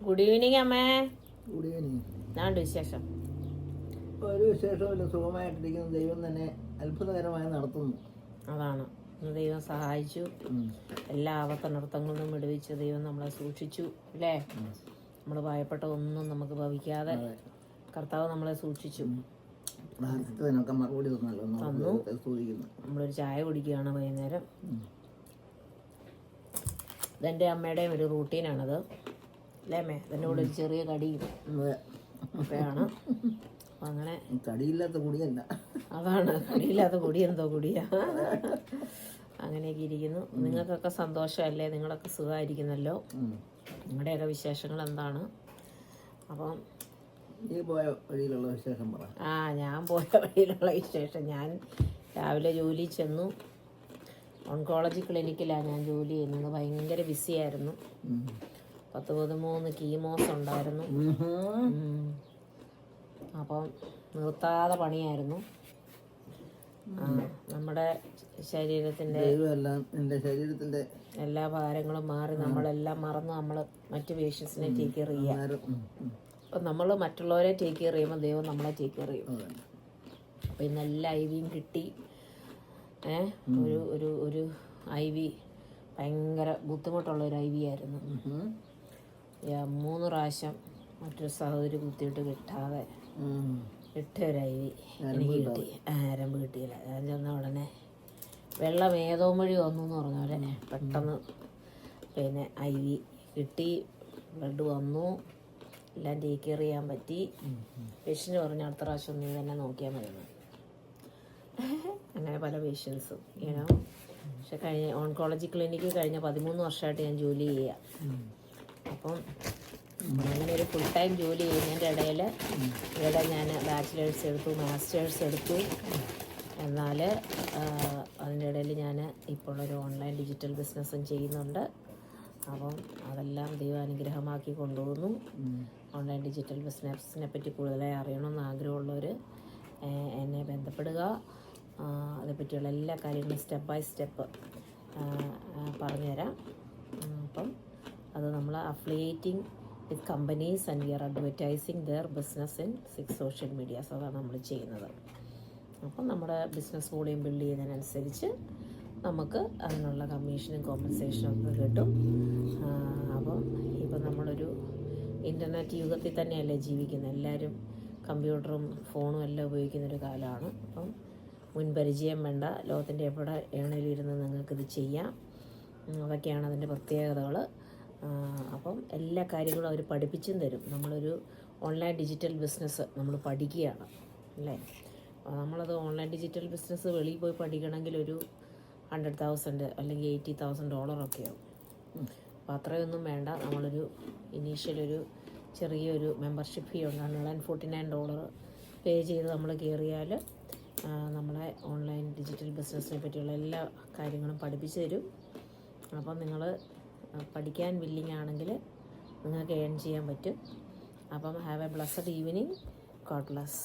Good evening അമ്മേ. Good evening. ഞാനുണ്ട് വിശേഷം. ഒരു വിശേഷമില്ല, സുഖമായിട്ടിരിക്കുന്നു. ദൈവം തന്നെ അത്ഭുതകരമായി നടത്തുന്നു. അതാണ്, ഇന്ന് ദൈവം സഹായിച്ചു. എല്ലാ ആപത്തനർത്ഥങ്ങളിൽ നിന്നും വിടുവിച്ച് ദൈവം നമ്മളെ സൂക്ഷിച്ചു അല്ലേ. നമ്മൾ ഭയപ്പെട്ട ഒന്നും നമുക്ക് ഭവിക്കാതെ കർത്താവ് നമ്മളെ സൂക്ഷിച്ചു തന്നു. നമ്മളൊരു ചായ കുടിക്കുകയാണ് വൈകുന്നേരം. ഇതെൻ്റെ അമ്മയുടെയും ഒരു റൂട്ടീനാണത് അല്ലേ അമ്മേ. അതിൻ്റെ കൂടെ ഒരു ചെറിയ കടിയും ഒക്കെയാണ്. അപ്പം അങ്ങനെ കടിയില്ലാത്ത കുടിയല്ല, അതാണ് കടിയില്ലാത്ത കുടി. എന്തോ കുടിയാ. അങ്ങനെയൊക്കെ ഇരിക്കുന്നു. നിങ്ങൾക്കൊക്കെ സന്തോഷമല്ലേ? നിങ്ങളൊക്കെ സുഖമായിരിക്കുന്നല്ലോ. നിങ്ങളുടെയൊക്കെ വിശേഷങ്ങൾ എന്താണ്? അപ്പം നീ പോയ വഴിയിലുള്ള വിശേഷം പറ. ഞാൻ പോയ വഴിയിലുള്ള വിശേഷം, ഞാൻ രാവിലെ ജോലി ചെന്നു. ഓൺകോളജി ക്ലിനിക്കിലാണ് ഞാൻ ജോലി ചെയ്യുന്നത്. ഭയങ്കര ബിസിയായിരുന്നു. 13 കീമോസ് ഉണ്ടായിരുന്നു. അപ്പം നിർത്താതെ പണിയായിരുന്നു. നമ്മുടെ ശരീരത്തിൻ്റെ എല്ലാ ഭാരങ്ങളും മാറി നമ്മളെല്ലാം മറന്ന് നമ്മൾ മറ്റ് പേഷ്യൻസിനെ ടേക്ക് കെയർ ചെയ്യുക. അപ്പം നമ്മൾ മറ്റുള്ളവരെ ടേക്ക് കെയർ ചെയ്യുമ്പോൾ ദൈവം നമ്മളെ ടേക്ക് കെയർ ചെയ്യും. അപ്പോൾ ഇന്നെല്ലാം ഐ വിയും കിട്ടി. ഒരു ഐ വി ഭയങ്കര ബുദ്ധിമുട്ടുള്ളൊരു ഐ വി ആയിരുന്നു. 3 പ്രാവശ്യം മറ്റൊരു സഹോദരി കുത്തിയിട്ട് കിട്ടാതെ ഇട്ടൊരു ഐ വി എനിക്ക് കിട്ടി. ആരംഭം കിട്ടിയില്ല. ഞാൻ ചെന്ന ഉടനെ വെള്ളം ഏതോ വഴി വന്നു എന്ന് പറഞ്ഞ പോലെ പെട്ടെന്ന് പിന്നെ ഐ വി കിട്ടി. ബ്ലഡ് വന്നു. എല്ലാം ടേക്ക് കെയർ ചെയ്യാൻ പറ്റി. പേഷ്യൻ്റ് പറഞ്ഞു അടുത്ത പ്രാവശ്യം നീ തന്നെ നോക്കിയാൽ മതി. അങ്ങനെ പല പേഷ്യൻസും ഇങ്ങനെ. പക്ഷെ ഓൺകോളജി ക്ലിനിക്ക് കഴിഞ്ഞ 13 വർഷമായിട്ട് ഞാൻ ജോലി ചെയ്യുക. അപ്പം അങ്ങനെ ഒരു ഫുൾ ടൈം ജോലി ചെയ്യുന്നതിൻ്റെ ഇടയിൽ ഇവിടെ ഞാൻ ബാച്ചിലേഴ്സ് എടുത്തു, മാസ്റ്റേഴ്സ് എടുത്തു. എന്നാൽ അതിൻ്റെ ഇടയിൽ ഞാൻ ഇപ്പോൾ ഒരു ഓൺലൈൻ ഡിജിറ്റൽ ബിസിനസ്സും ചെയ്യുന്നുണ്ട്. അപ്പം അതെല്ലാം ദൈവാനുഗ്രഹമാക്കി കൊണ്ടുപോകുന്നു. ഓൺലൈൻ ഡിജിറ്റൽ ബിസിനസ്സിനെ പറ്റി കൂടുതലായി അറിയണമെന്ന് ആഗ്രഹമുള്ളവർ എന്നെ ബന്ധപ്പെടുക. അതേപ്പറ്റിയുള്ള എല്ലാ കാര്യങ്ങളും സ്റ്റെപ്പ് ബൈ സ്റ്റെപ്പ് പറഞ്ഞുതരാം. അപ്പം അത് നമ്മൾ affiliating with companies and we are advertising their business in 6 social medias. അതാണ് നമ്മൾ ചെയ്യുന്നത്. അപ്പം നമ്മുടെ ബിസിനസ് വോളിയം ബിൽഡ് ചെയ്യുന്നതിനനുസരിച്ച് നമുക്ക് അതിനുള്ള കമ്മീഷനും കോമ്പൻസേഷനും ഒക്കെ കിട്ടും. അപ്പം ഇപ്പം നമ്മളൊരു ഇൻ്റർനെറ്റ് യുഗത്തിൽ തന്നെയല്ലേ ജീവിക്കുന്നത്. എല്ലാവരും കമ്പ്യൂട്ടറും ഫോണും എല്ലാം ഉപയോഗിക്കുന്നൊരു കാലമാണ്. അപ്പം മുൻപരിചയം വേണ്ട. ലോകത്തിൻ്റെ എവിടെ ഏണയിലിരുന്ന് നിങ്ങൾക്കിത് ചെയ്യാം. അതൊക്കെയാണ് അതിൻ്റെ പ്രത്യേകതകൾ. അപ്പം എല്ലാ കാര്യങ്ങളും അവർ പഠിപ്പിച്ചും തരും. നമ്മളൊരു ഓൺലൈൻ ഡിജിറ്റൽ ബിസിനസ് നമ്മൾ പഠിക്കുകയാണ് അല്ലേ. നമ്മളത് ഓൺലൈൻ ഡിജിറ്റൽ ബിസിനസ് വെളിയിൽ പോയി പഠിക്കണമെങ്കിൽ ഒരു $100,000 അല്ലെങ്കിൽ $80,000 ആവും. അപ്പോൾ അത്രയൊന്നും വേണ്ട. നമ്മളൊരു ഇനീഷ്യലൊരു ചെറിയൊരു മെമ്പർഷിപ്പ് ഫീ ഉണ്ട്. $149 പേ ചെയ്ത് നമ്മൾ കയറിയാൽ നമ്മളെ ഓൺലൈൻ ഡിജിറ്റൽ ബിസിനസ്സിനെ പറ്റിയുള്ള എല്ലാ കാര്യങ്ങളും പഠിപ്പിച്ചു തരും. അപ്പം നിങ്ങൾ പഠിക്കാൻ വില്ലിങ് ആണെങ്കിൽ നിങ്ങൾക്ക് ഏൺ ചെയ്യാൻ പറ്റും. അപ്പം have A blessed evening. God bless.